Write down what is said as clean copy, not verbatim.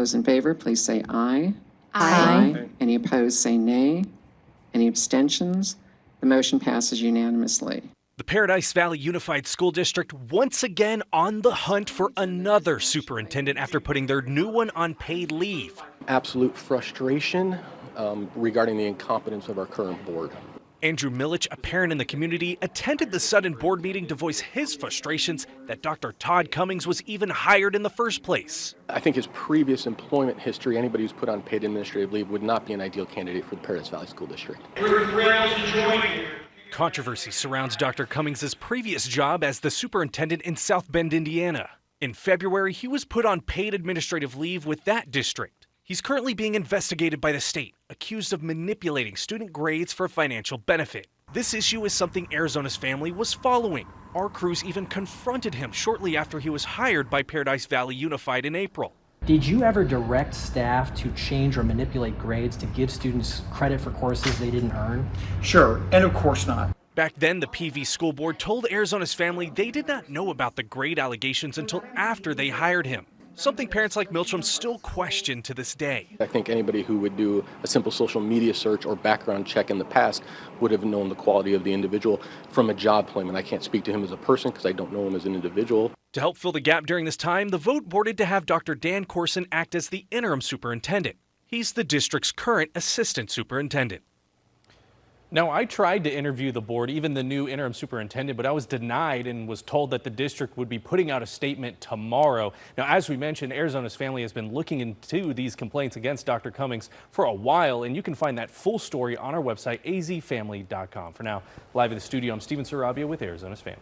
Those in favor, please say aye. Aye. Any opposed, say nay. Any abstentions? The motion passes unanimously. The Paradise Valley Unified School District once again on the hunt for another superintendent after putting their new one on paid leave. Absolute frustration regarding the incompetence of our current board. Andrew Millich, a parent in the community, attended the sudden board meeting to voice his frustrations that Dr. Todd Cummings was even hired in the first place. I think his previous employment history, anybody who's put on paid administrative leave, would not be an ideal candidate for the Paradise Valley School District. We're thrilled to join you. Controversy surrounds Dr. Cummings' previous job as the superintendent in South Bend, Indiana. In February, he was put on paid administrative leave with that district. He's currently being investigated by the state, accused of manipulating student grades for financial benefit. This issue is something Arizona's family was following. Our crews even confronted him shortly after he was hired by Paradise Valley Unified in April. Did you ever direct staff to change or manipulate grades to give students credit for courses they didn't earn? Sure, and of course not. Back then, the PV school board told Arizona's family they did not know about the grade allegations until after they hired him. Something parents like Milcham still question to this day. I think anybody who would do a simple social media search or background check in the past would have known the quality of the individual from a job employment. I can't speak to him as a person because I don't know him as an individual. To help fill the gap during this time, the vote boarded to have Dr. Dan Corson act as the interim superintendent. He's the district's current assistant superintendent. Now, I tried to interview the board, even the new interim superintendent, but I was denied and was told that the district would be putting out a statement tomorrow. Now, as we mentioned, Arizona's family has been looking into these complaints against Dr. Cummings for a while, and you can find that full story on our website, azfamily.com. For now, live in the studio, I'm Sarabia with Arizona's family.